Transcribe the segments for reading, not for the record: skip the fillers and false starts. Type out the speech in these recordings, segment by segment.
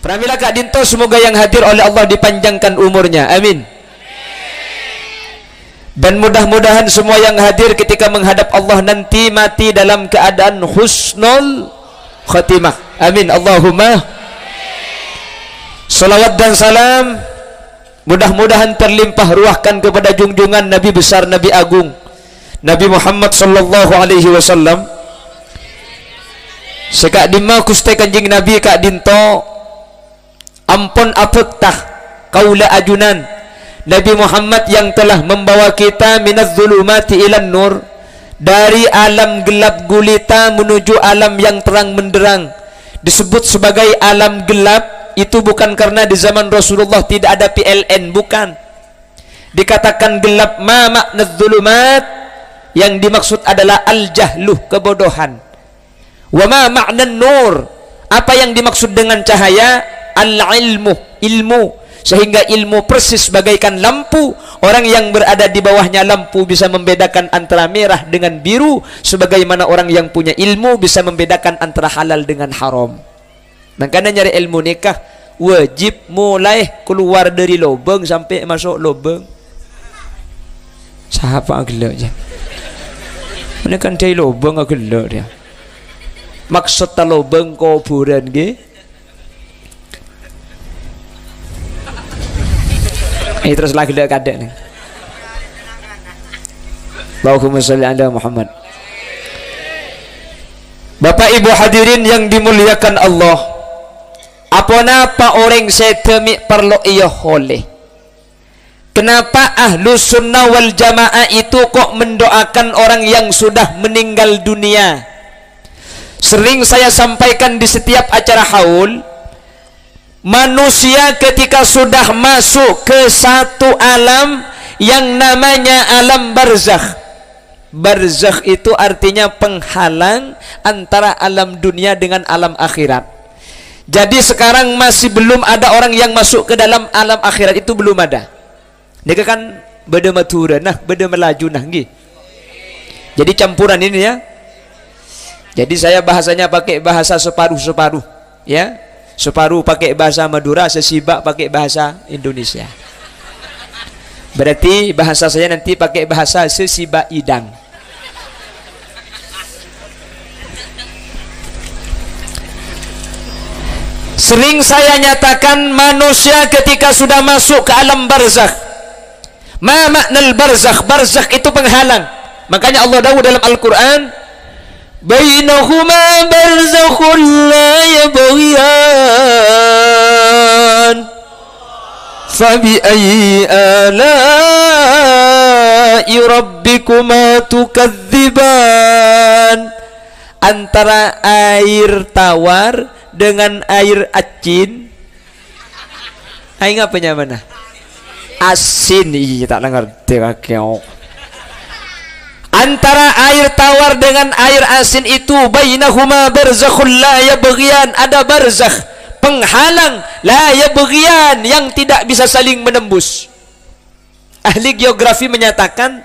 Pramila Kak Dinto, semoga yang hadir oleh Allah dipanjangkan umurnya, amin. Dan mudah-mudahan semua yang hadir ketika menghadap Allah nanti mati dalam keadaan husnul khatimah, amin, Allahumma. Salawat dan salam mudah-mudahan terlimpah ruahkan kepada junjungan Nabi besar, Nabi agung, Nabi Muhammad sallallahu alaihi wasallam. Sekak dimau kuste kanjing Nabi Kak Dinto, ampun apektah kaula ajunan Nabi Muhammad yang telah membawa kita minaz zulumati ilan nur, dari alam gelap gulita menuju alam yang terang menderang. Disebut sebagai alam gelap itu bukan karena di zaman Rasulullah tidak ada PLN, bukan. Dikatakan gelap, ma makna zulumat, yang dimaksud adalah al-jahluh, kebodohan. Wa ma makna nur, apa yang dimaksud dengan cahaya? Al-ilmu, ilmu. Sehingga ilmu persis bagaikan lampu. Orang yang berada di bawahnya lampu bisa membedakan antara merah dengan biru, sebagaimana orang yang punya ilmu bisa membedakan antara halal dengan haram. Makanya nyari ilmu nikah wajib mulai keluar dari lubang sampai masuk lubang. Siapa gelak je? Ini kan dari lubang gelak dia. Maksud lubang kuburan ge? Terus lagi gelak kadek nih. Allahumma sholli ala Muhammad. Bapak Ibu hadirin yang dimuliakan Allah, apa-apa orang setemi perlu ia oleh. Kenapa ahlu sunnah wal jamaah itu kok mendoakan orang yang sudah meninggal dunia? Sering saya sampaikan di setiap acara haul, manusia ketika sudah masuk ke satu alam yang namanya alam barzakh. Barzakh itu artinya penghalang antara alam dunia dengan alam akhirat. Jadi sekarang masih belum ada orang yang masuk ke dalam alam akhirat, itu belum ada. Mereka kan beda matura, nah beda melaju nah nggih. Jadi campuran ini ya. Jadi saya bahasanya pakai bahasa separuh-separuh ya. Separuh pakai bahasa Madura, sesibak pakai bahasa Indonesia. Berarti bahasa saya nanti pakai bahasa sesibak idang. Sering saya nyatakan manusia ketika sudah masuk ke alam barzakh. Ma maknal barzakh? Barzakh itu penghalang. Makanya Allah dawuh dalam Al-Qur'an, bainahuma barzakhun la yabghiyan fabi ayyi ala'i rabbikuma tukadziban. Antara air tawar dengan air asin, aing apanya mana? Asin. Iya tak ngerti kakek. Antara air tawar dengan air asin itu bainahuma barzakhun la yabghiyan, ada barzakh, penghalang, la yabghiyan, yang tidak bisa saling menembus. Ahli geografi menyatakan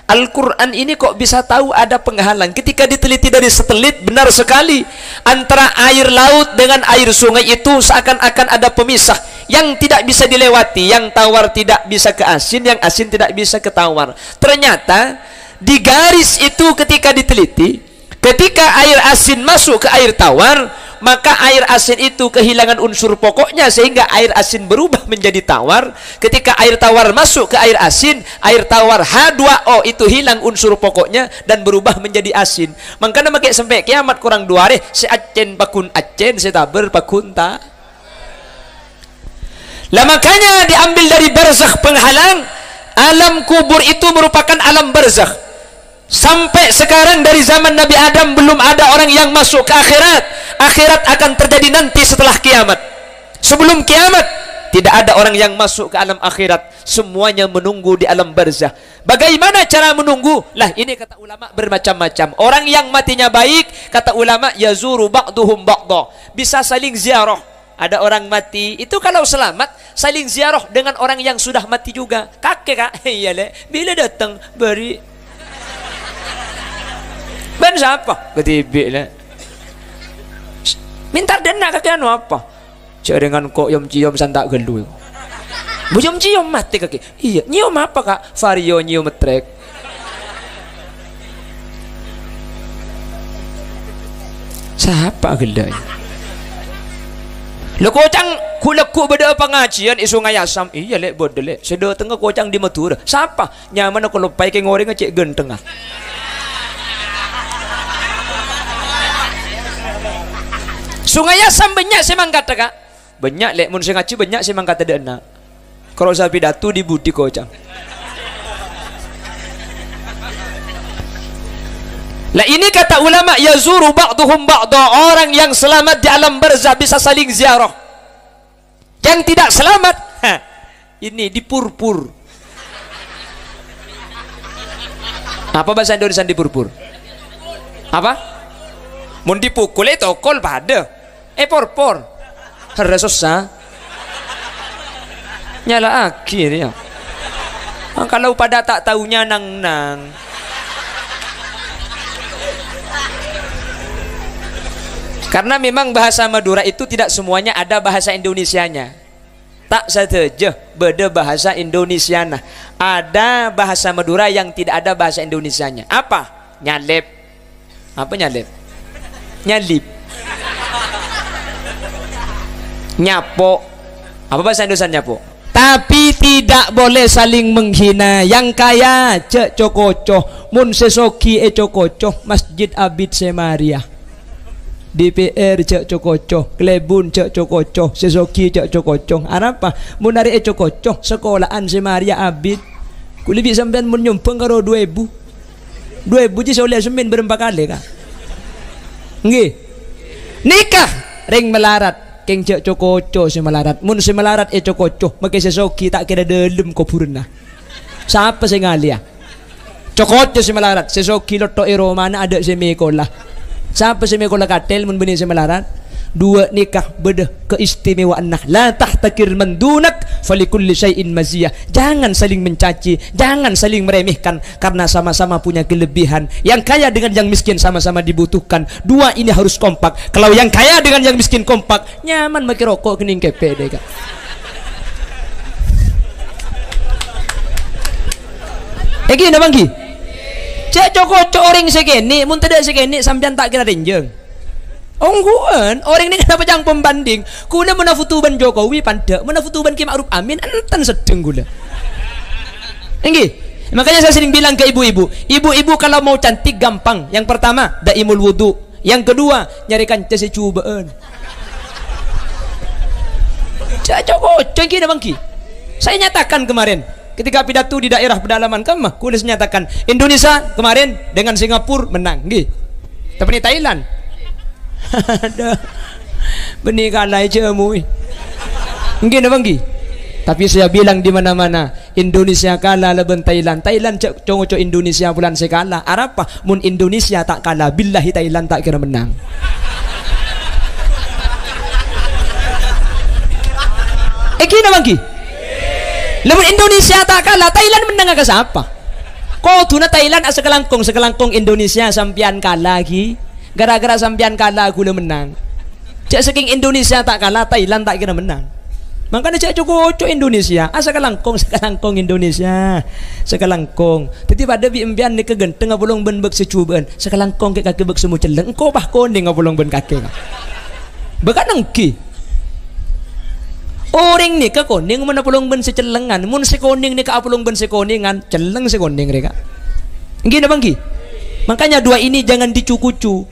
Al-Quran ini kok bisa tahu ada penghalang. Ketika diteliti dari satelit, benar sekali, antara air laut dengan air sungai itu seakan-akan ada pemisah yang tidak bisa dilewati. Yang tawar tidak bisa ke asin, yang asin tidak bisa ke tawar. Ternyata di garis itu ketika diteliti, ketika air asin masuk ke air tawar, maka air asin itu kehilangan unsur pokoknya sehingga air asin berubah menjadi tawar. Ketika air tawar masuk ke air asin, air tawar H2O itu hilang unsur pokoknya dan berubah menjadi asin. Makanya makai sampai kiamat kurang dua hari, si acen pakun acen, si taber pakun ta. Lah makanya diambil dari barzakh penghalang. Alam kubur itu merupakan alam barzakh. Sampai sekarang dari zaman Nabi Adam belum ada orang yang masuk ke akhirat. Akhirat akan terjadi nanti setelah kiamat. Sebelum kiamat tidak ada orang yang masuk ke alam akhirat. Semuanya menunggu di alam barzakh. Bagaimana cara menunggu? Lah ini kata ulama bermacam-macam. Orang yang matinya baik, kata ulama, yazuru ba'duhum ba'da, bisa saling ziarah. Ada orang mati itu kalau selamat saling ziarah dengan orang yang sudah mati juga. Kakek kak, iya le, bila datang beri ban siapa? Ketibik lah. Minta dana kakek anu apa? Cek dengan kok yom cium santak gelu. Bu yom cium mati kaki. Iya, nyium apa kak? Vario nyium metrek. Siapa gelai? Lo kocang kulekku beda pengajian isu ngayasam. Iya lek bodoh lek. Sedih tengah kocang di Madura. Siapa? Nyaman aku lupai ke ngoreng ngecek genteng ah. Sungai Asam banyak semang kata kak. Banyak lek mun sing ngaji banyak semang kata dena. Kalau saya pidato di budi kocang. Lah ini kata ulama yazuru ba'duhum ba'da, orang yang selamat di alam barzah bisa saling ziarah. Yang tidak selamat, ini dipurpur. Apa bahasa Indonesia dipurpur? Apa? Mun dipukul itu kol pada. Porpor. Harus susah. Nyala akhirnya. Kalau pada tak tahunya nang-nang. Karena memang bahasa Madura itu tidak semuanya ada bahasa Indonesianya. Tak saja beda bahasa Indonesiana. Ada bahasa Madura yang tidak ada bahasa Indonesianya. Apa? Nyalep. Apa nyalep? Nyalip. Nyapo. Apa bahasa Indonesia nyapo? Tapi tidak boleh saling menghina. Yang kaya cek cokocoh, mun sesoki cokocoh, Masjid Abid Semaria, DPR cek cokocoh, Klebun cek cokocoh, sesoki cek cokocoh. Apa? Mun dari cokocoh sekolahan Semaria Abid. Kulibi sampean mun nyumpeng karo 2000. 2000 ji soleh semin berempat kali kah? Nggih. Nikah ring melarat. Keng cek cokoco si melarat. Mun si melarat cokoco make sesoki tak kira dalam kuburna. Siapa sing ngalia? Cokoco si melarat, sesoki loto mana ada si mekola. Siapa si mekola katel mun benih si melarat? Dua nikah beda keistimewaan nah. La tahtakir mandunak falikulli syai'in maziyah. Jangan saling mencaci, jangan saling meremehkan karena sama-sama punya kelebihan. Yang kaya dengan yang miskin sama-sama dibutuhkan. Dua ini harus kompak. Kalau yang kaya dengan yang miskin kompak, nyaman make rokok kening kepe deh kak. Eki napa bangki? Cek coko orang segini, mun tidak segini sampean tak kira renjeng. Ongguan, orang ini kenapa jangan pembanding? Kuna menafutuban Jokowi pada, menafutuban Ki Ma'ruf Amin, enten sedeng gula. Enggih, makanya saya sering bilang ke ibu-ibu, ibu-ibu kalau mau cantik gampang. Yang pertama, daimul wudu. Yang kedua, nyarikan cesi cubaan. Cocok, cengki dah bangki. Saya nyatakan kemarin, ketika pidato di daerah pedalaman Kemah, kulis nyatakan Indonesia kemarin dengan Singapura menang. Enggih, tapi Thailand. Ada benih kalah aja mui. Mungkin apa nggih? Tapi saya bilang di mana-mana Indonesia kalah lawan Thailand. Thailand cok Indonesia bulan sekala. Arapa mun Indonesia tak kalah billahi Thailand tak kira menang. Kina bangki? Lawan Indonesia tak kalah Thailand menang ke siapa? Kau tuna Thailand sekelangkong Indonesia sampian kalah lagi. Gara-gara sampian kalah aku menang. Cek saking Indonesia tak kalah Thailand tak kira menang. Makanya cek cukup Indonesia. Sekelangkong Indonesia. Sekelangkong. Tetapi pada biembian ni kegenteng ngapulong ben bek secubaan. Sekelangkong ke kaki bek semu celeng. Engkau bah koning ngapulong ben kaki. Bekan engki. Orang ni ke koning mana pulong ben secelengan. Mun sekoning ni ke apulong ben sekoningan. Celeng sekoning mereka. Engki na bangki. Makanya dua ini jangan dicukucu.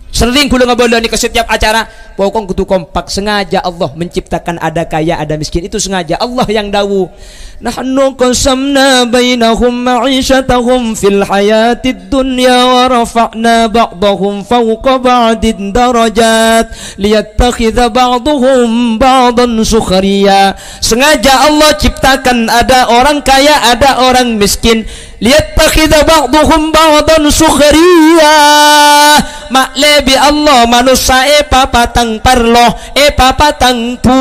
Sering kula ngabola ni ke setiap acara pokok kudu kompak. Sengaja Allah menciptakan ada kaya ada miskin. Itu sengaja Allah yang dawu. Nahnu qasamna bainahum ma'isyatahum fil hayatid dunya wa rafa'na ba'dahum fawqa ba'din darajat liyattakhidha ba'dahum ba'dan sukhriya. Sengaja Allah ciptakan ada orang kaya ada orang miskin. Liyattakhidha ba'dahum ba'dan sukhriya. Maklebi Allah manusia papatang parloh papatang put.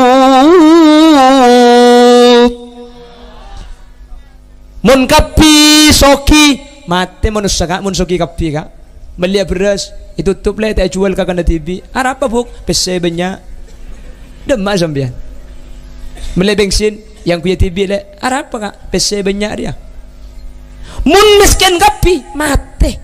Mun kapi soki mati manusia kak, mun soki kapi kak beli beras itu tutup le tak jual kakak na TV. Apa buk PC banyak Demak sampean. Beli bensin yang punya TV le, apa kak? PC banyak dia. Mun miskin kapi mati.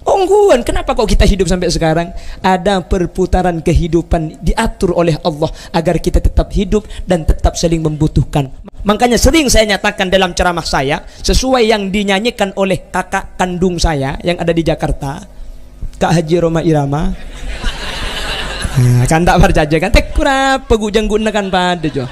Ongguan, kenapa kok kita hidup sampai sekarang? Ada perputaran kehidupan diatur oleh Allah agar kita tetap hidup dan tetap saling membutuhkan. Makanya sering saya nyatakan dalam ceramah saya, sesuai yang dinyanyikan oleh kakak kandung saya yang ada di Jakarta, Kak Haji Roma Irama. Kan tak percaya kan? Tek kurang pegujang gunakan pada jo.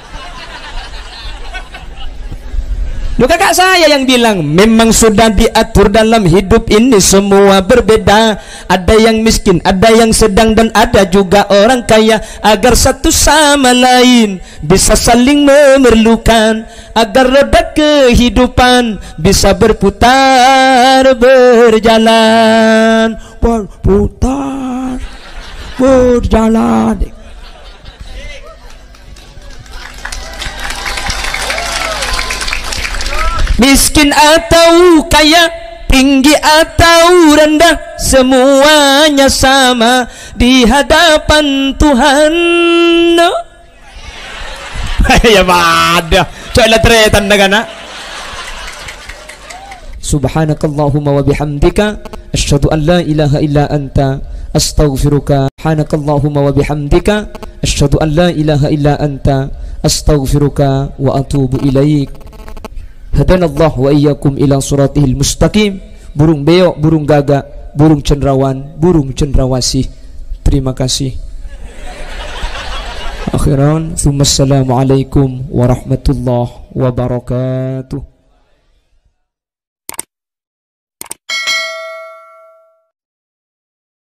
Loh, kakak saya yang bilang memang sudah diatur dalam hidup ini semua berbeda. Ada yang miskin, ada yang sedang, dan ada juga orang kaya, agar satu sama lain bisa saling memerlukan, agar roda kehidupan bisa berputar berjalan, berputar berjalan. Miskin atau kaya, tinggi atau rendah, semuanya sama di hadapan Tuhan. No? Ya pada, coba teretan negana. Subhanakallahumma wa bihamdika, asyhadu an la ilaha illa anta, astaghfiruka. Subhanakallahumma wa bihamdika, asyhadu an la ilaha illa anta, astaghfiruka wa atubu ilaik. Hadanallah wa iyyakum ila suratihil mustaqim. Burung beo, burung gagak, burung cendrawan, burung cendrawasih. Terima kasih. Akhiran, tsumma assalamualaikum warahmatullahi wabarakatuh.